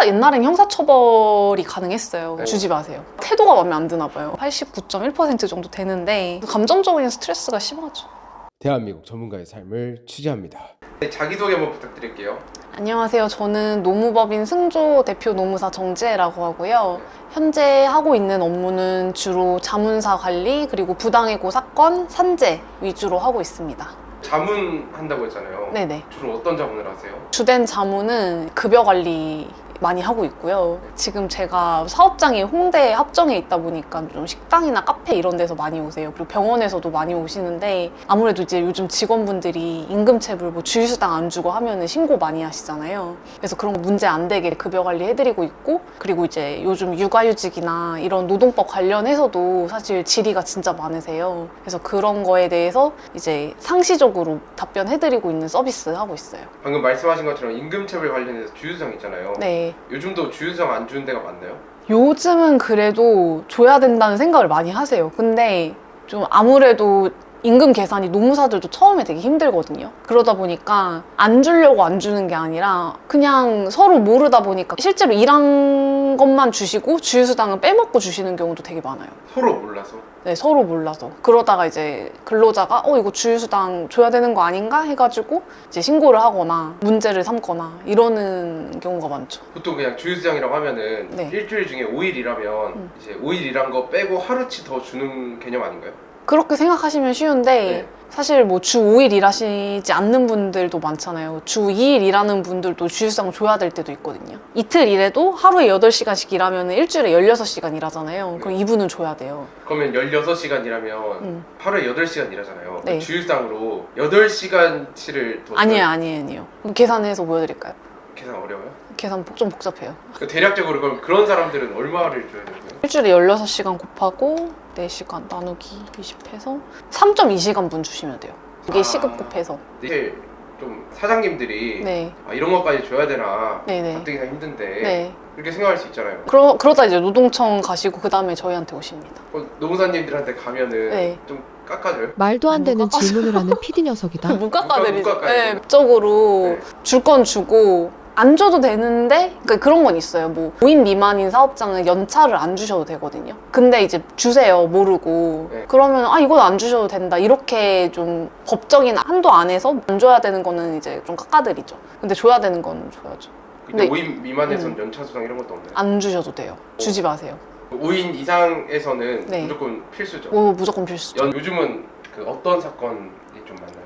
옛날엔 형사처벌이 가능했어요. 네. 주지 마세요. 태도가 마음에 안 드나 봐요. 89.1% 정도 되는데 감정적인 스트레스가 심하죠. 대한민국 전문가의 삶을 취재합니다. 네, 자기소개 한번 부탁드릴게요. 안녕하세요. 저는 노무법인 승조 대표 노무사 정지혜라고 하고요. 현재 하고 있는 업무는 주로 자문사 관리 그리고 부당해고 사건, 산재 위주로 하고 있습니다. 자문한다고 했잖아요. 네네. 주로 어떤 자문을 하세요? 주된 자문은 급여 관리 많이 하고 있고요. 지금 제가 사업장이 홍대 합정에 있다 보니까 좀 식당이나 카페 이런 데서 많이 오세요. 그리고 병원에서도 많이 오시는데 아무래도 이제 요즘 직원분들이 임금체불 뭐 주휴수당 안 주고 하면은 신고 많이 하시잖아요. 그래서 그런 거 문제 안 되게 급여 관리 해드리고 있고, 그리고 이제 요즘 육아휴직이나 이런 노동법 관련해서도 사실 질의가 진짜 많으세요. 그래서 그런 거에 대해서 이제 상시적으로 답변해드리고 있는 서비스 하고 있어요. 방금 말씀하신 것처럼 임금체불 관련해서 주휴수당 있잖아요. 네. 요즘도 주휴수당 안 주는 데가 많나요? 요즘은 그래도 줘야 된다는 생각을 많이 하세요. 근데 좀 아무래도 임금 계산이 노무사들도 처음에 되게 힘들거든요. 그러다 보니까 안 주려고 안 주는 게 아니라 그냥 서로 모르다 보니까 실제로 일한 것만 주시고 주휴수당은 빼먹고 주시는 경우도 되게 많아요. 서로 몰라서. 네, 서로 몰라서. 그러다가 이제 근로자가 이거 주휴수당 줘야 되는 거 아닌가 해가지고 이제 신고를 하거나 문제를 삼거나 이러는 경우가 많죠. 보통 그냥 주휴수당이라고 하면은 네. 일주일 중에 5일 일하면 이제 5일 일한 거 빼고 하루치 더 주는 개념 아닌가요? 그렇게 생각하시면 쉬운데 네. 사실 뭐 주 5일 일하시지 않는 분들도 많잖아요. 주 2일 일하는 분들도 주휴수당 줘야 될 때도 있거든요. 이틀 일해도 하루에 8시간씩 일하면 일주일에 16시간 일하잖아요. 그럼 이분은 줘야 돼요. 그러면 16시간 일하면 하루에 8시간 일하잖아요. 네. 주휴수당으로 8시간치를 더 아니에요. 그럼 계산해서 보여드릴까요? 계산 어려워요? 계산 좀 복잡해요. 대략적으로 그럼 그런 사람들은 얼마를 줘야 되는 거예요? 일주일에 16시간 곱하고 4시간 나누기 20해서 3.2시간 분 주시면 돼요. 이게 시급 곱해서. 이게 좀 사장님들이 네. 이런 것까지 줘야 되나 네네. 가뜩이나 힘든데 네. 그렇게 생각할 수 있잖아요. 그러다 이제 노동청 가시고 그 다음에 저희한테 오십니다. 노무사님들한테 가면은 네. 좀 깎아줘요? 말도 안 아니, 되는 깎아줘요. 질문을 하는 PD 녀석이다. 못 깎아드리죠. 못 깎아요. 네, 법적으로 네. 줄 건 주고 안 줘도 되는데, 그러니까 그런 건 있어요. 뭐 5인 미만인 사업장은 연차를 안 주셔도 되거든요. 근데 이제 주세요, 모르고. 네. 그러면 이건 안 주셔도 된다. 이렇게 좀 법적인 한도 안에서 안 줘야 되는 거는 이제 좀 깎아드리죠. 근데 줘야 되는 건 줘야죠. 근데 근데 5인 미만에선 연차수당 이런 것도 없나요? 안 주셔도 돼요. 주지 마세요. 5인 이상에서는 네. 무조건 필수죠. 무조건 필수죠. 요즘은 그 어떤 사건이 좀 많나요?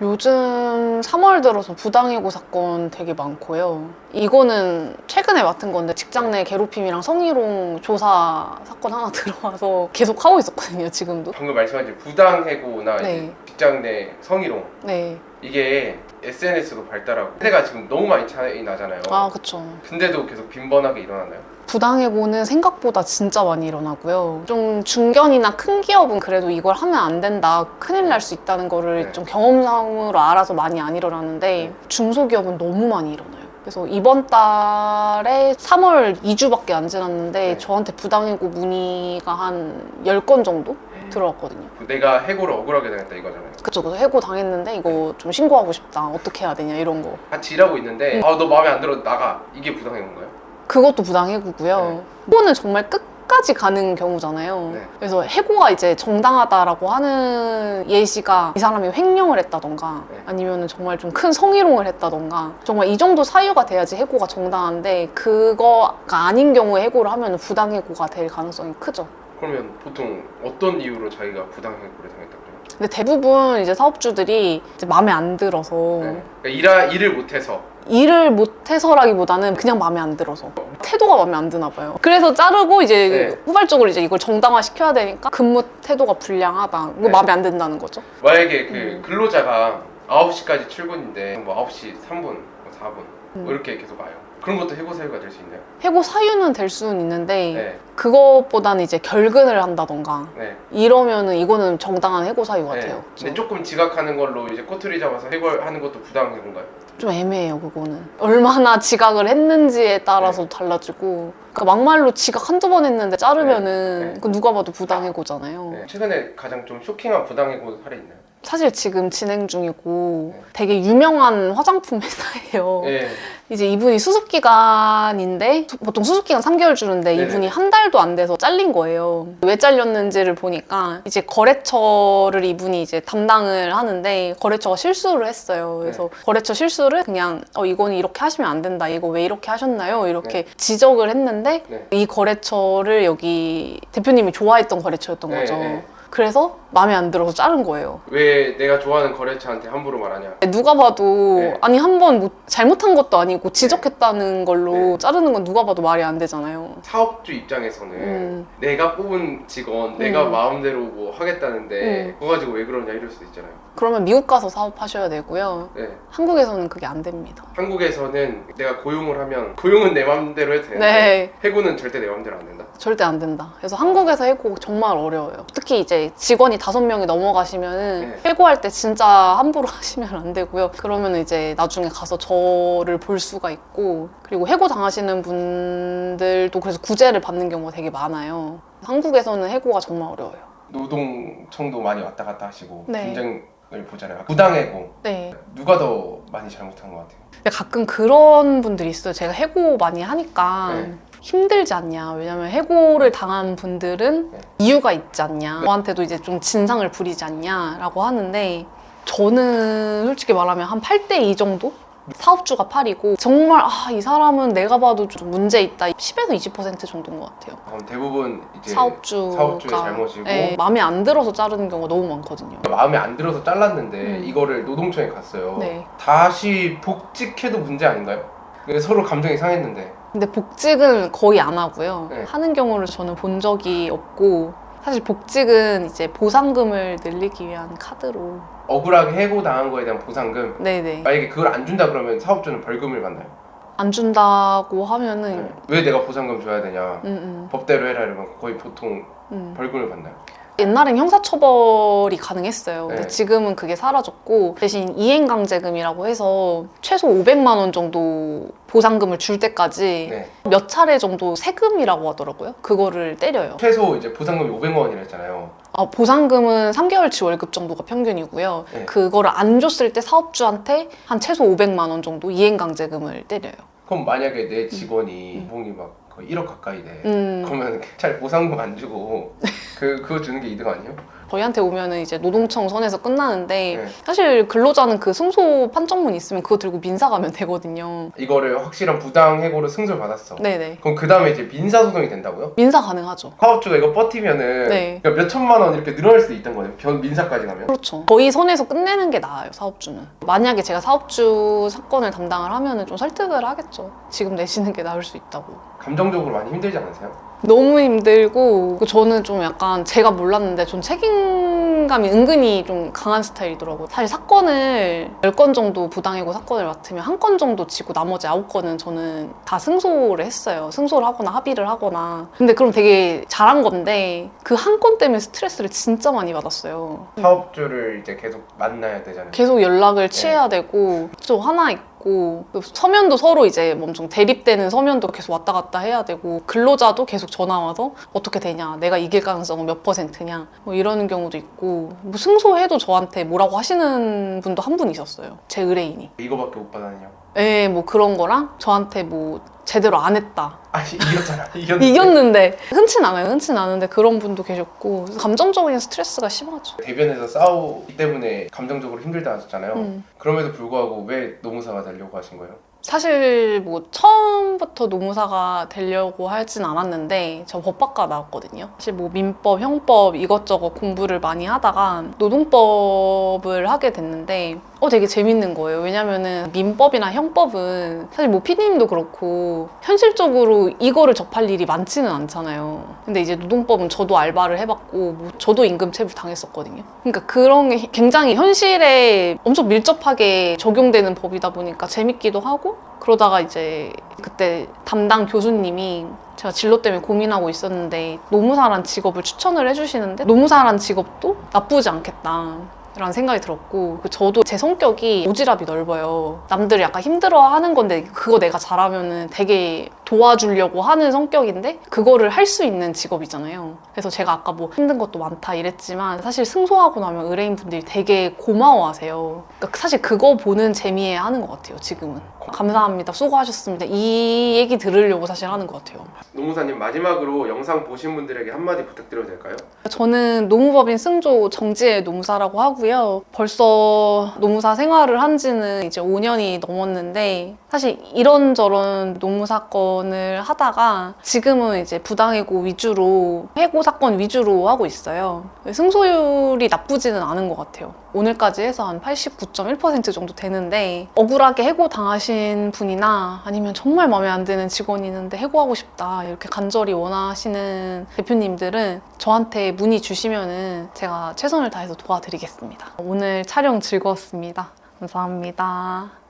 요즘 3월 들어서 부당해고 사건 되게 많고요. 이거는 최근에 맡은 건데 직장 내 괴롭힘이랑 성희롱 조사 사건 하나 들어와서 계속 하고 있었거든요, 지금도. 방금 말씀하신 부당해고나 네. 이제 직장 내 성희롱 네. 이게 SNS도 발달하고 세대가 지금 너무 많이 차이 나잖아요. 그쵸. 근데도 계속 빈번하게 일어나나요? 부당해고는 생각보다 진짜 많이 일어나고요. 좀 중견이나 큰 기업은 그래도 이걸 하면 안 된다, 큰일 날 수 있다는 거를 네. 좀 경험상으로 알아서 많이 안 일어나는데 네. 중소기업은 너무 많이 일어나요. 그래서 이번 달에 3월 2주밖에 안 지났는데 네. 저한테 부당해고 문의가 한 10건 정도 들어왔거든요. 내가 해고를 억울하게 당했다 이거잖아요. 그쵸. 그래서 해고 당했는데 이거 좀 신고하고 싶다. 어떻게 해야 되냐 이런 거. 같이 일하고 있는데 너 마음에 안 들어 나가. 이게 부당해고인가요? 그것도 부당해고고요. 해고는 정말 끝까지 가는 경우잖아요. 네. 그래서 해고가 이제 정당하다라고 하는 예시가 이 사람이 횡령을 했다던가 네. 아니면 정말 좀 큰 성희롱을 했다던가 정말 이 정도 사유가 돼야지 해고가 정당한데 그거가 아닌 경우에 해고를 하면 부당해고가 될 가능성이 크죠. 그러면 보통 어떤 이유로 자기가 부당해고를 당했다고 그래요? 근데 대부분 이제 사업주들이 이제 마음에 안 들어서 네. 그러니까 일을 못해서 일을 못해서라기보다는 그냥 마음에 안 들어서 태도가 마음에 안 드나 봐요. 그래서 자르고 이제 네. 후발적으로 이제 이걸 정당화 시켜야 되니까 근무 태도가 불량하다. 이거 네. 마음에 안 든다는 거죠. 만약에 그 근로자가 9시까지 출근인데 뭐 9시 3분, 뭐 4분 뭐 이렇게 계속 와요. 그런 것도 해고 사유가 될 수 있나요? 해고 사유는 될 수는 있는데 네. 그것보다는 이제 결근을 한다던가 네. 이러면은 이거는 정당한 해고 사유 같아요. 네. 근데 조금 지각하는 걸로 이제 꼬투리 잡아서 해고하는 것도 부당해고인가요? 좀 애매해요, 그거는. 얼마나 지각을 했는지에 따라서 달라지고. 그러니까 막말로 지각 한두 번 했는데 자르면은 네. 네. 그 누가 봐도 부당해고잖아요. 네. 최근에 가장 좀 쇼킹한 부당해고 사례 있나요? 사실 지금 진행 중이고 되게 유명한 화장품 회사예요. 네. 이제 이분이 수습기간인데 보통 수습기간 3개월 주는데 네네. 이분이 한 달도 안 돼서 잘린 거예요. 왜 잘렸는지를 보니까 이제 거래처를 이분이 이제 담당을 하는데 거래처가 실수를 했어요. 그래서 거래처 실수를 그냥 이거는 이렇게 하시면 안 된다. 이거 왜 이렇게 하셨나요? 이렇게 지적을 했는데 이 거래처를 여기 대표님이 좋아했던 거래처였던 거죠. 그래서 마음에 안 들어서 자른 거예요. 왜 내가 좋아하는 거래처한테 함부로 말하냐? 누가 봐도 네. 아니 한 번 뭐 잘못한 것도 아니고 지적했다는 걸로 네. 자르는 건 누가 봐도 말이 안 되잖아요. 사업주 입장에서는 내가 뽑은 직원, 내가 마음대로 뭐 하겠다는데 그거 가지고 왜 그러냐 이럴 수도 있잖아요. 그러면 미국 가서 사업하셔야 되고요. 네. 한국에서는 그게 안 됩니다. 한국에서는 내가 고용을 하면 고용은 내 마음대로 해도 되는데 네. 해고는 절대 내 마음대로 안 된다. 절대 안 된다. 그래서 한국에서 해고 정말 어려워요. 특히 이제 직원이 5명이 넘어가시면은 해고할 때 진짜 함부로 하시면 안 되고요. 그러면 이제 나중에 가서 저를 볼 수가 있고, 그리고 해고 당하시는 분들도 그래서 구제를 받는 경우가 되게 많아요. 한국에서는 해고가 정말 어려워요. 노동청도 많이 왔다 갔다 하시고 네. 분쟁을 보잖아요. 부당해고 네. 누가 더 많이 잘못한 것 같아요? 근데 가끔 그런 분들이 있어요. 제가 해고 많이 하니까 네. 힘들지 않냐. 왜냐면 해고를 당한 분들은 네. 이유가 있지 않냐. 저한테도 이제 좀 진상을 부리지 않냐라고 하는데 저는 솔직히 말하면 한 8대2 정도? 사업주가 8이고 정말 이 사람은 내가 봐도 좀 문제 있다. 10에서 20% 정도인 것 같아요. 그럼 대부분 이제 사업주의 잘못이고 네, 마음에 안 들어서 자르는 경우가 너무 많거든요. 마음에 안 들어서 잘랐는데 이거를 노동청에 갔어요. 네. 다시 복직해도 문제 아닌가요? 서로 감정이 상했는데. 근데 복직은 거의 안 하고요. 네. 하는 경우를 저는 본 적이 없고 사실 복직은 이제 보상금을 늘리기 위한 카드로. 억울하게 해고당한 거에 대한 보상금. 네네. 만약에 그걸 안 준다 그러면 사업주는 벌금을 받나요? 안 준다고 하면은 왜 내가 보상금 줘야 되냐? 법대로 해라 이러면 거의 보통 벌금을 받나요? 옛날엔 형사처벌이 가능했어요. 근데 네. 지금은 그게 사라졌고 대신 이행강제금이라고 해서 최소 500만 원 정도 보상금을 줄 때까지 네. 몇 차례 정도 세금이라고 하더라고요. 그거를 때려요. 최소 이제 보상금이 500만 원이라 했잖아요. 보상금은 3개월치 월급 정도가 평균이고요. 네. 그거를 안 줬을 때 사업주한테 한 최소 500만 원 정도 이행강제금을 때려요. 그럼 만약에 내 직원이 봉이 막 거의 1억 가까이 돼. 음. 그러면 잘 보상금 안 주고 그거 주는 게 이득 아니에요? 저희한테 오면은 이제 노동청 선에서 끝나는데 네. 사실 근로자는 그 승소 판정문 있으면 그거 들고 민사 가면 되거든요. 이거를 확실한 부당 해고로 승소를 받았어. 네네. 그럼 그 다음에 이제 민사 소송이 된다고요? 민사 가능하죠. 사업주가 이거 버티면은 네. 그러니까 몇 천만 원 이렇게 늘어날 수도 있던 거네요. 민사까지 가면. 그렇죠. 저희 선에서 끝내는 게 나아요, 사업주는. 만약에 제가 사업주 사건을 담당을 하면은 좀 설득을 하겠죠. 지금 내시는 게 나을 수 있다고. 감정적으로 많이 힘들지 않으세요? 너무 힘들고 저는 좀 약간 제가 몰랐는데 좀 책임감이 은근히 좀 강한 스타일이더라고요. 사실 사건을 10건 정도 부당해고 사건을 맡으면 한 건 정도 지고 나머지 9건은 저는 다 승소를 했어요. 승소를 하거나 합의를 하거나. 근데 그럼 되게 잘한 건데 그 한 건 때문에 스트레스를 진짜 많이 받았어요. 사업주를 이제 계속 만나야 되잖아요. 계속 연락을 취해야 되고 또 하나 있고 서면도 서로 이제 엄청 대립되는 서면도 계속 왔다 갔다 해야 되고 근로자도 계속 전화 와서 어떻게 되냐, 내가 이길 가능성은 몇 %냐 뭐 이러는 경우도 있고 뭐 승소해도 저한테 뭐라고 하시는 분도 한 분 있었어요. 제 의뢰인이. 이거밖에 못 받았냐? 네, 뭐 그런 거랑 저한테 뭐 제대로 안 했다. 아니 이겼잖아. 이겼는데 흔치 않아요. 흔치 않은데 그런 분도 계셨고 그래서 감정적인 스트레스가 심하죠. 대변에서 싸우기 때문에 감정적으로 힘들다 하셨잖아요. 그럼에도 불구하고 왜 노무사가 되려고 하신 거예요? 사실 뭐 처음부터 노무사가 되려고 하진 않았는데 저 법학과 나왔거든요. 사실 뭐 민법, 형법 이것저것 공부를 많이 하다가 노동법을 하게 됐는데 되게 재밌는 거예요. 왜냐면은 민법이나 형법은 사실 뭐 피디님도 그렇고 현실적으로 이거를 접할 일이 많지는 않잖아요. 근데 이제 노동법은 저도 알바를 해봤고 뭐 저도 임금체불 당했었거든요. 그러니까 그런 게 굉장히 현실에 엄청 밀접하게 적용되는 법이다 보니까 재밌기도 하고 그러다가 이제 그때 담당 교수님이 제가 진로 때문에 고민하고 있었는데 노무사란 직업을 추천을 해주시는데 노무사란 직업도 나쁘지 않겠다 라는 생각이 들었고 저도 제 성격이 오지랖이 넓어요. 남들이 약간 힘들어하는 건데 그거 내가 잘하면은 되게 도와주려고 하는 성격인데 그거를 할 수 있는 직업이잖아요. 그래서 제가 아까 뭐 힘든 것도 많다 이랬지만 사실 승소하고 나면 의뢰인분들이 되게 고마워하세요. 그러니까 사실 그거 보는 재미에 하는 것 같아요, 지금은. 감사합니다, 수고하셨습니다, 이 얘기 들으려고 사실 하는 것 같아요. 노무사님, 마지막으로 영상 보신 분들에게 한마디 부탁드려도 될까요? 저는 노무법인 승조 정지의 노무사라고 하고요. 벌써 노무사 생활을 한 지는 이제 5년이 넘었는데 사실 이런저런 노무 사건을 하다가 지금은 이제 부당해고 위주로, 해고 사건 위주로 하고 있어요. 승소율이 나쁘지는 않은 것 같아요. 오늘까지 해서 한 89.1% 정도 되는데 억울하게 해고 당하신 분이나 아니면 정말 마음에 안 드는 직원이 있는데 해고하고 싶다 이렇게 간절히 원하시는 대표님들은 저한테 문의 주시면은 제가 최선을 다해서 도와드리겠습니다. 오늘 촬영 즐거웠습니다. 감사합니다.